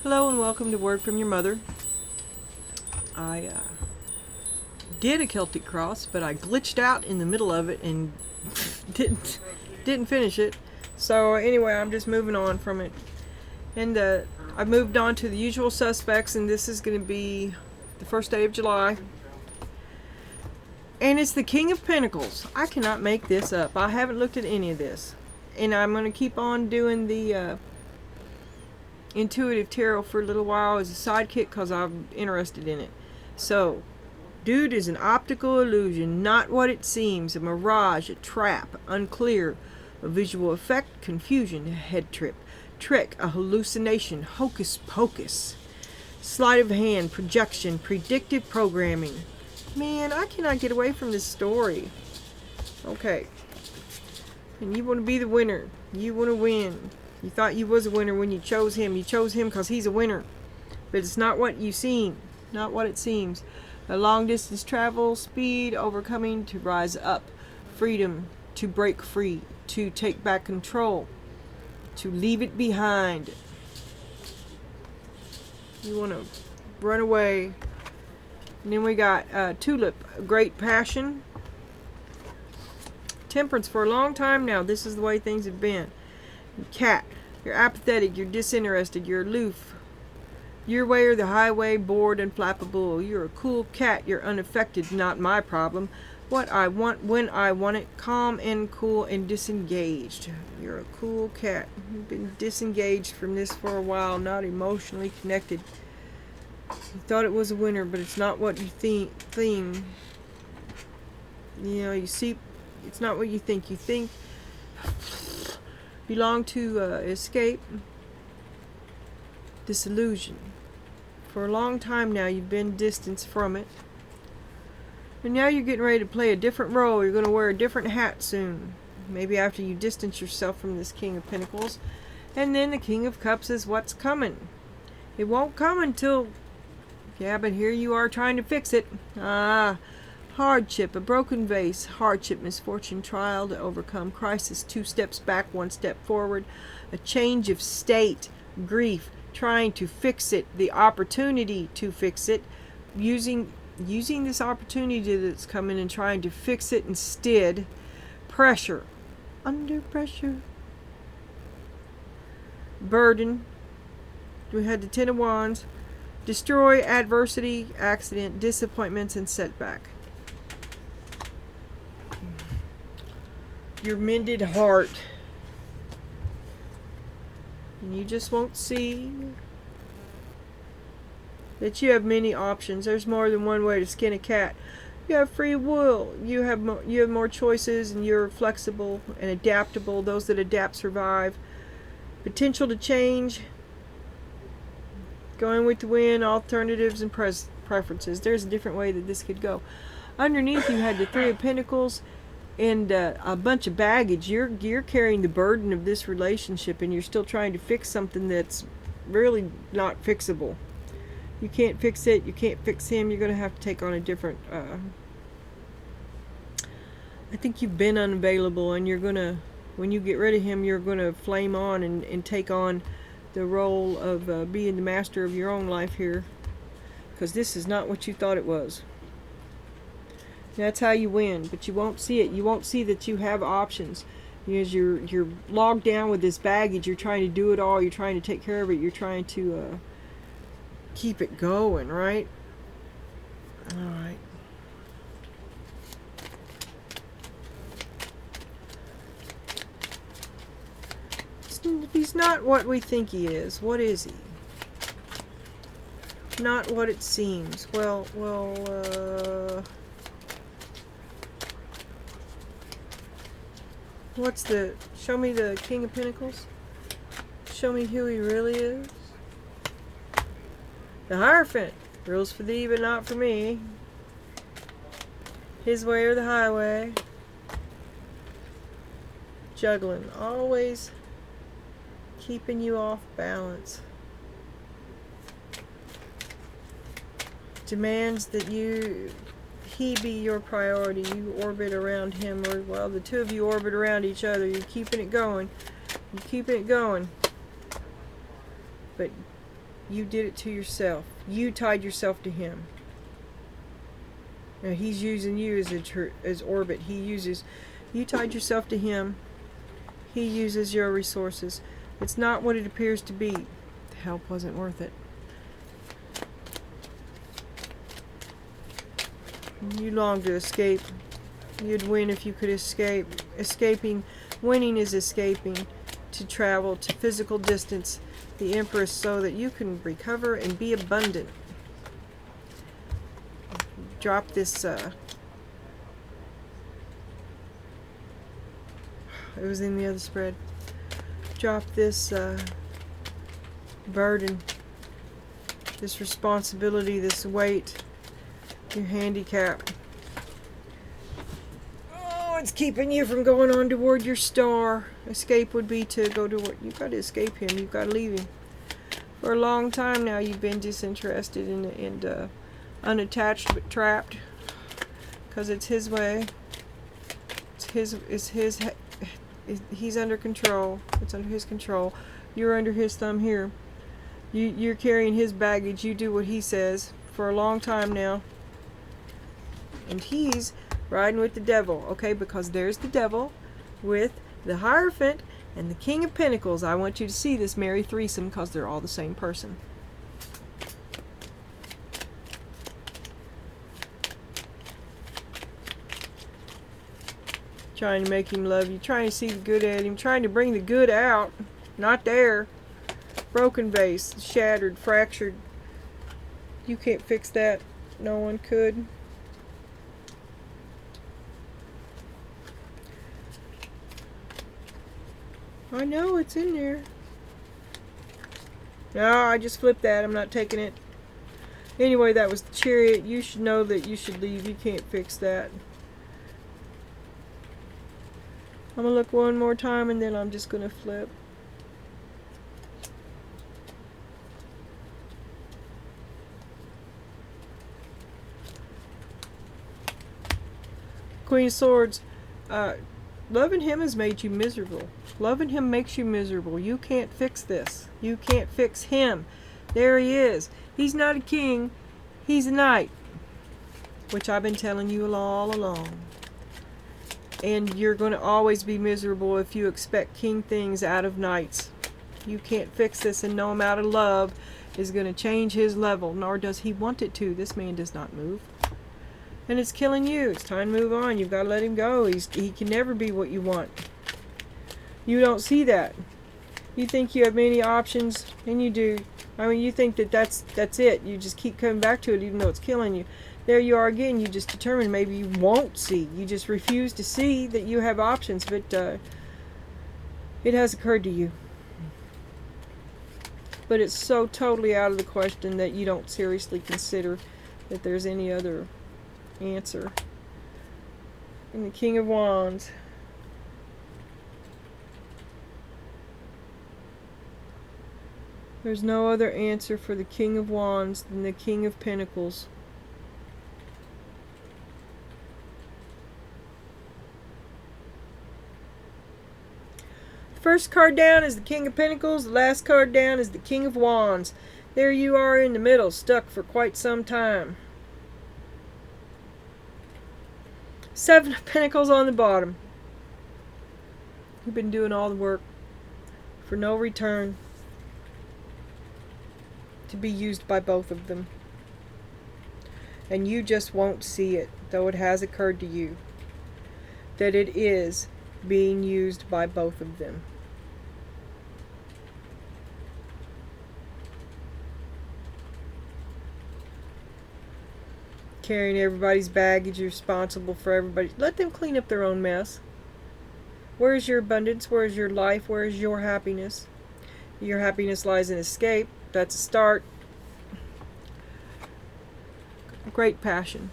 Hello and welcome to Word from Your Mother. I did a Celtic cross, but I glitched out in the middle of it and didn't finish it. So anyway, I'm just moving on from it. And I moved on to the usual suspects, and this is going to be the first day of July. And it's the King of Pentacles. I cannot make this up. I haven't looked at any of this. And I'm going to keep on doing the intuitive tarot for a little while as a sidekick because I'm interested in it. So, dude is an optical illusion, not what it seems, a mirage, a trap, unclear, a visual effect, confusion, a head trip, trick, a hallucination, hocus pocus, sleight of hand, projection, predictive programming. Man, I cannot get away from this story. Okay. And you want to be the winner. You want to win. You thought you was a winner when you chose him. You chose him because he's a winner. But it's not what you seem. Not what it seems. A long distance travel, speed, overcoming, to rise up. Freedom, to break free. To take back control. To leave it behind. You want to run away. And then we got Tulip, great passion. Temperance, for a long time now. This is the way things have been. Cat, you're apathetic, you're disinterested, you're aloof. Your way or the highway, bored and flappable. You're a cool cat, you're unaffected, not my problem. What I want, when I want it, calm and cool and disengaged. You're a cool cat. You've been disengaged from this for a while, not emotionally connected. You thought it was a winner, but it's not what you think. You know, you see, it's not what you think. You think you long to escape disillusion. For a long time now, you've been distanced from it. And now you're getting ready to play a different role. You're going to wear a different hat soon. Maybe after you distance yourself from this King of Pentacles. And then the King of Cups is what's coming. It won't come until... Yeah, but here you are trying to fix it. Hardship, a broken vase, hardship, misfortune, trial to overcome, crisis, 2 steps back, 1 step forward, a change of state, grief, trying to fix it, the opportunity to fix it, using this opportunity that's coming and trying to fix it instead, pressure, under pressure, burden, we had the 10 of Wands, destroy, adversity, accident, disappointments, and setback. Your mended heart. And you just won't see that you have many options. There's more than one way to skin a cat. You have free will. You have more choices, and you're flexible and adaptable. Those that adapt survive. Potential to change. Going with the wind, alternatives and preferences. There's a different way that this could go. Underneath you had the 3 of Pentacles and a bunch of baggage. You're carrying the burden of this relationship, and you're still trying to fix something that's really not fixable. You can't fix it. You can't fix him. You're going to have to take on a different... I think you've been unavailable, and you're going to... When you get rid of him, you're going to flame on and take on the role of being the master of your own life here, because this is not what you thought it was. That's how you win, but you won't see it. You won't see that you have options, because you're logged down with this baggage. You're trying to do it all. You're trying to take care of it. You're trying to keep it going, right? All right. He's not what we think he is. What is he? Not what it seems. Well, what's the... Show me the King of Pentacles. Show me who he really is. The Hierophant. Rules for thee, but not for me. His way or the highway. Juggling. Always keeping you off balance. Demands that he be your priority. You orbit around him, or well, the two of you orbit around each other. You're keeping it going. You're keeping it going. But You did it to yourself. You tied yourself to him. Now he's using you as orbit. You tied yourself to him. He uses your resources. It's not what it appears to be. The help wasn't worth it. You long to escape. You'd win if you could escape. Winning is escaping to travel to physical distance, the Empress, so that you can recover and be abundant. Drop this, it was in the other spread. Drop this burden, this responsibility, this weight, your handicap. Oh, it's keeping you from going on toward your star. Escape would be to go to what you've got to escape him. You've got to leave him. For a long time now, you've been disinterested and unattached but trapped, because it's his way. He's under control. It's under his control. You're under his thumb here. You're carrying his baggage. You do what he says for a long time now. And he's riding with the devil, okay? Because there's the devil with the Hierophant and the King of Pentacles. I want you to see this merry threesome because they're all the same person. Trying to make him love you, trying to see the good at him, trying to bring the good out. Not there. Broken vase, shattered, fractured. You can't fix that. No one could. I know it's in there. No, I just flipped that. I'm not taking it. Anyway, that was the Chariot. You should know that you should leave. You can't fix that. I'm going to look one more time and then I'm just going to flip. Queen of Swords. Loving him has made you miserable. Loving him makes you miserable. You can't fix this. You can't fix him. There he is. He's not a king. He's a knight. Which I've been telling you all along. And you're going to always be miserable if you expect king things out of knights. You can't fix this, and no amount of love is going to change his level, nor does he want it to. This man does not move. And it's killing you. It's time to move on. You've got to let him go. He can never be what you want. You don't see that. You think you have many options, and you do. I mean, you think that that's it. You just keep coming back to it even though it's killing you. There you are again. You just determined maybe you won't see. You just refuse to see that you have options, but it has occurred to you. But it's so totally out of the question that you don't seriously consider that there's any other answer. And the King of Wands. There's no other answer for the King of Wands than the King of Pentacles. First card down is the King of Pentacles. The last card down is the King of Wands. There you are in the middle, stuck for quite some time. Seven of Pentacles on the bottom. You've been doing all the work for no return, to be used by both of them. And you just won't see it, though it has occurred to you that it is being used by both of them. Carrying everybody's baggage, you're responsible for everybody. Let them clean up their own mess. Where is your abundance? Where is your life? Where is your happiness? Your happiness lies in escape. That's a start. Great passion.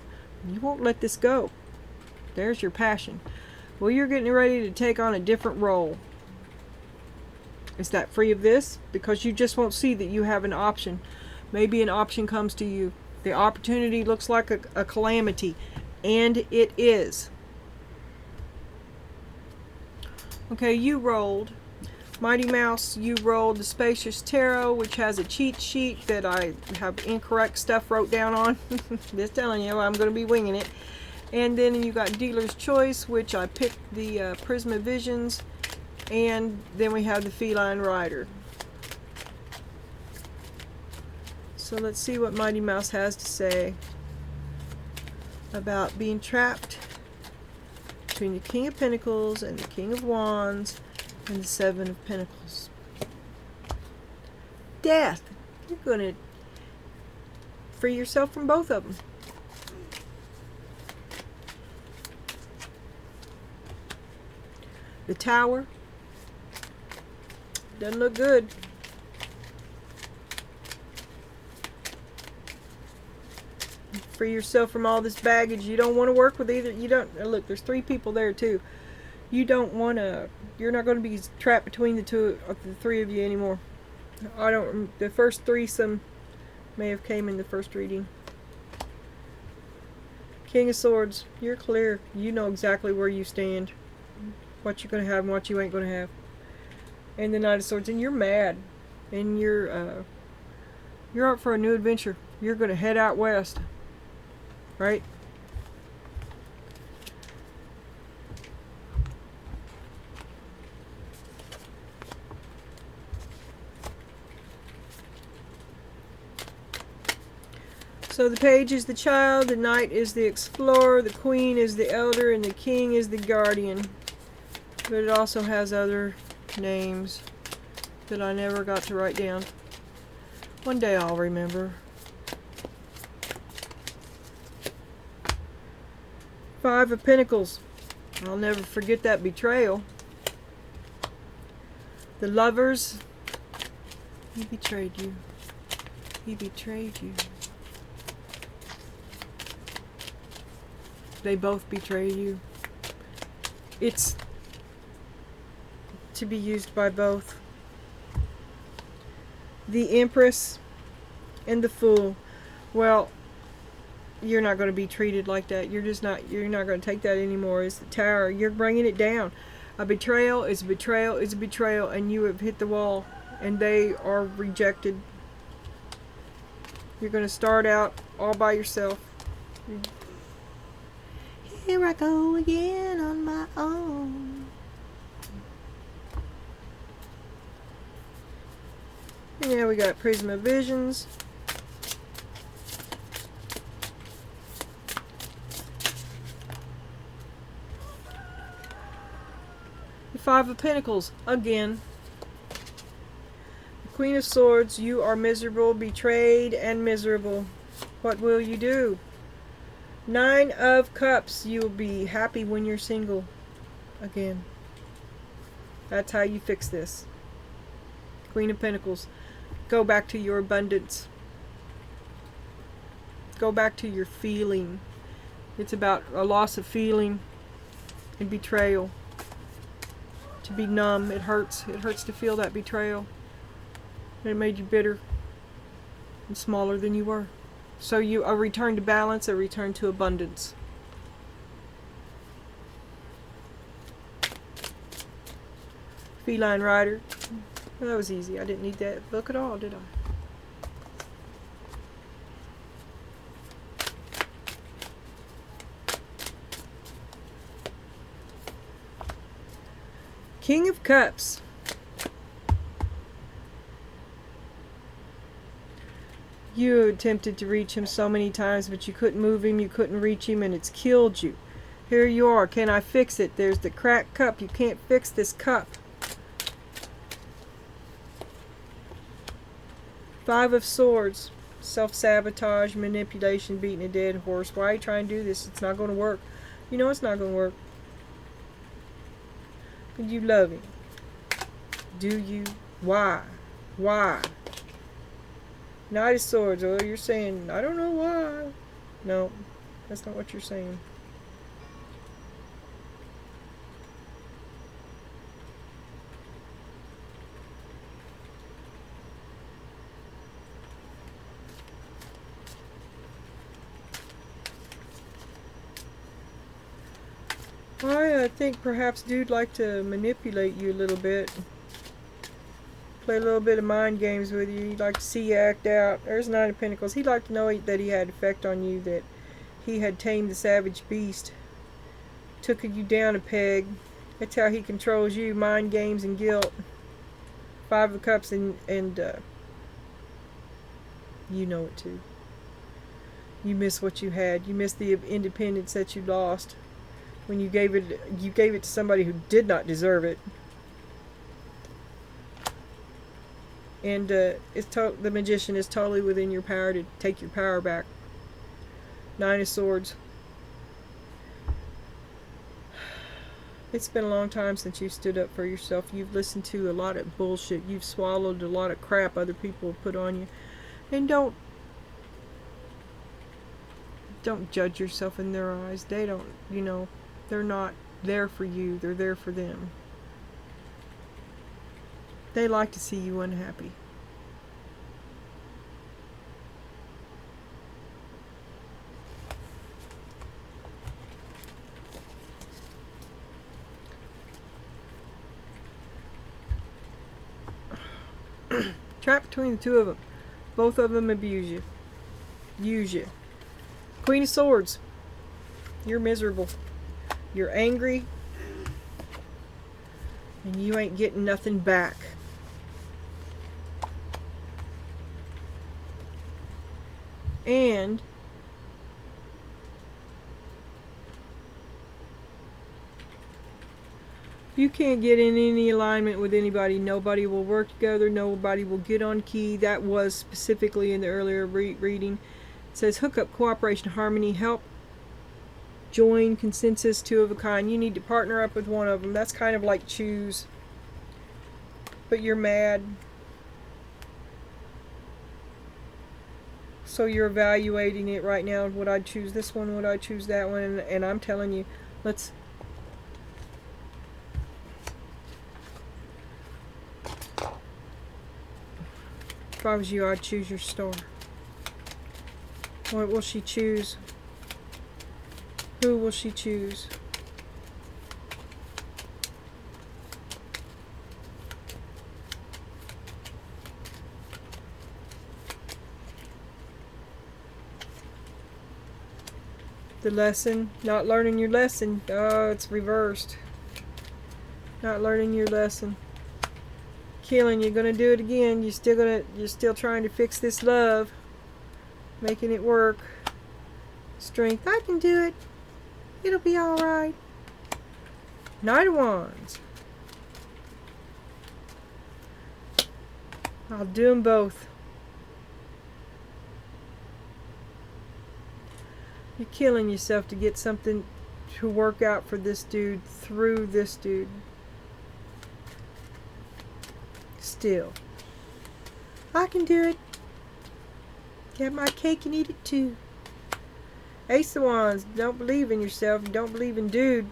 You won't let this go. There's your passion. Well, you're getting ready to take on a different role. Is that free of this? Because you just won't see that you have an option. Maybe an option comes to you. The opportunity looks like a calamity. And it is. Okay, you rolled Mighty Mouse, you rolled the Spacious Tarot, which has a cheat sheet that I have incorrect stuff wrote down on. Just telling you, I'm going to be winging it. And then you got Dealer's Choice, which I picked the Prisma Visions. And then we have the Feline Rider. So let's see what Mighty Mouse has to say about being trapped between the King of Pentacles and the King of Wands and the Seven of Pentacles. Death. You're going to free yourself from both of them. The Tower. Doesn't look good. Free yourself from all this baggage. You don't want to work with either. You don't. Look, there's 3 people there too. You don't want to. You're not going to be trapped between the 3 of you anymore. I don't. The first threesome may have came in the first reading. King of Swords. You're clear. You know exactly where you stand, what you're going to have and what you ain't going to have. And the Knight of Swords. And you're mad, and you're up for a new adventure. You're going to head out west. Right? So the Page is the child, the Knight is the explorer, the Queen is the elder, and the King is the guardian. But it also has other names that I never got to write down. One day I'll remember. 5 of Pentacles. I'll never forget that betrayal. The Lovers. He betrayed you. He betrayed you. They both betrayed you. It's to be used by both. The Empress and the Fool. Well, you're not going to be treated like that. You're not going to take that anymore. It's the Tower. You're bringing it down. A betrayal is a betrayal is a betrayal, and you have hit the wall, and they are rejected. You're going to start out all by yourself. Here I go again on my own. Yeah, we got Prisma Visions. The 5 of Pentacles, again. The Queen of Swords, you are miserable, betrayed, and miserable. What will you do? 9 of Cups, you will be happy when you're single. Again. That's how you fix this. Queen of Pentacles. Go back to your abundance. Go back to your feeling. It's about a loss of feeling and betrayal. To be numb, it hurts. It hurts to feel that betrayal. It made you bitter and smaller than you were. So a return to balance, a return to abundance. Feline Rider. Well, that was easy. I didn't need that book at all, did I? King of Cups. You attempted to reach him so many times, but you couldn't move him, you couldn't reach him, and it's killed you. Here you are. Can I fix it? There's the cracked cup. You can't fix this cup. 5 of Swords. Self-sabotage, manipulation, beating a dead horse. Why are you trying to do this? It's not going to work. You know it's not going to work. You love him. Do you? Why? Why? Knight of Swords. Oh, you're saying, I don't know why. No, that's not what you're saying. I think perhaps dude like to manipulate you a little bit. Play a little bit of mind games with you. He'd like to see you act out. There's Nine of Pentacles. He'd like to know that he had effect on you, that he had tamed the savage beast, took you down a peg. That's how he controls you. Mind games and guilt. Five of Cups and you know it too. You miss what you had. You miss the independence that you lost when you gave it to somebody who did not deserve it. And the Magician is totally within your power to take your power back. Nine of Swords. It's been a long time since you stood up for yourself. You've listened to a lot of bullshit. You've swallowed a lot of crap other people have put on you. And don't judge yourself in their eyes. They don't, they're not there for you. They're there for them. They like to see you unhappy. Trapped between the two of them. Both of them abuse you. Use you. Queen of Swords. You're miserable. You're angry. And you ain't getting nothing back. And you can't get in any alignment with anybody. Nobody will work together. Nobody will get on key. That was specifically in the earlier reading. It says hookup, cooperation, harmony, help, join, consensus, two of a kind. You need to partner up with one of them. That's kind of like choose. But you're mad. So you're evaluating it right now. Would I choose this one? Would I choose that one? And I'm telling you, let's... If I was you, I'd choose your star. What will she choose? Who will she choose? The lesson. Not learning your lesson. Oh, it's reversed. Not learning your lesson. Killing, you're gonna do it again. You're still trying to fix this love, making it work. Strength, I can do it. It'll be all right. Knight of Wands. I'll do them both. You're killing yourself to get something to work out for this dude through this dude. Still, I can do it. Get my cake and eat it too. Ace of Wands. Don't believe in yourself. You don't believe in dude.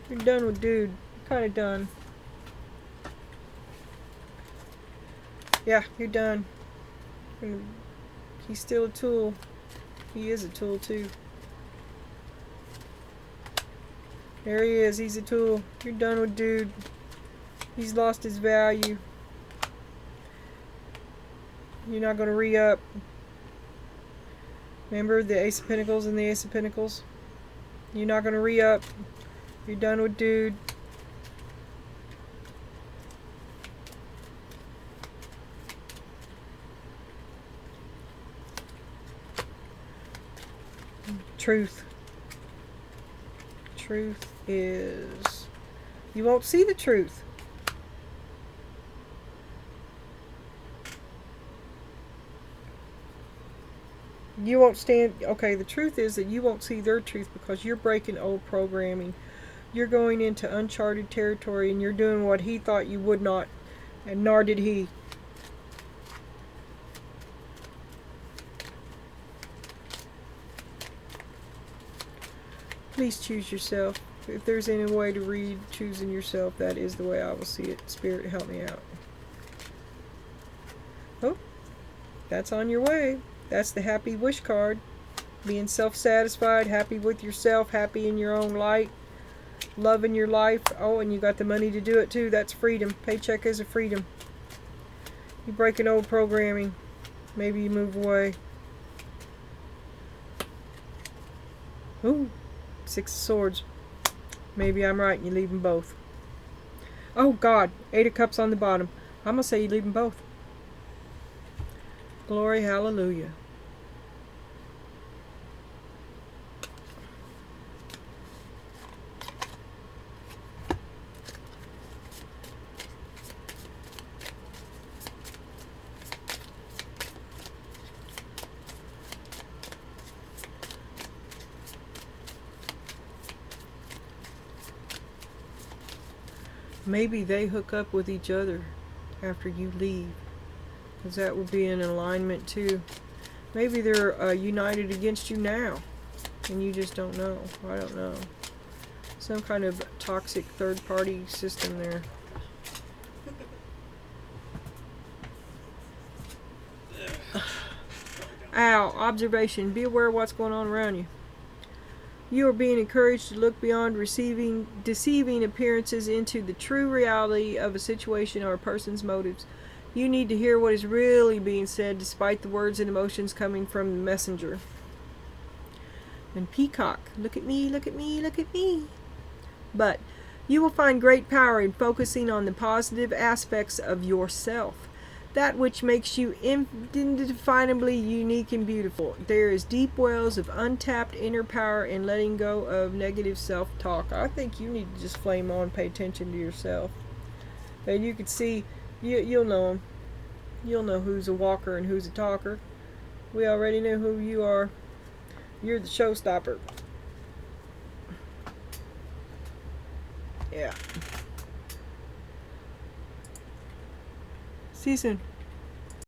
You're done with dude. You're kind of done. Yeah, you're done. He's still a tool. He is a tool too. There he is. He's a tool. You're done with dude. He's lost his value. You're not going to re-up. Remember the Ace of Pentacles and the Ace of Pentacles? You're not going to re-up. You're done with dude. Truth. Truth is... You won't see the truth. You won't stand... Okay, the truth is that you won't see their truth because you're breaking old programming. You're going into uncharted territory and you're doing what he thought you would not, and nor did he. Please choose yourself. If there's any way to read choosing yourself, that is the way I will see it. Spirit, help me out. Oh, that's on your way. That's the happy wish card. Being self-satisfied, happy with yourself, happy in your own light, loving your life. Oh, and you got the money to do it too. That's freedom. Paycheck is a freedom. You break an old programming. Maybe you move away. Ooh, 6 of Swords. Maybe I'm right and you leave them both. Oh God, 8 of Cups on the bottom. I'm going to say you leave them both. Glory, hallelujah. Maybe they hook up with each other after you leave, because that would be in alignment too. Maybe they're united against you now, and you just don't know. I don't know. Some kind of toxic third-party system there. Ow, observation. Be aware of what's going on around you. You are being encouraged to look beyond deceiving appearances into the true reality of a situation or a person's motives. You need to hear what is really being said despite the words and emotions coming from the messenger. And Peacock, look at me, look at me, look at me. But you will find great power in focusing on the positive aspects of yourself. That which makes you indefinably unique and beautiful. There is deep wells of untapped inner power in letting go of negative self-talk. I think you need to just flame on, pay attention to yourself. And you can see, you'll know them. You'll know who's a walker and who's a talker. We already know who you are. You're the showstopper. Yeah. See you soon.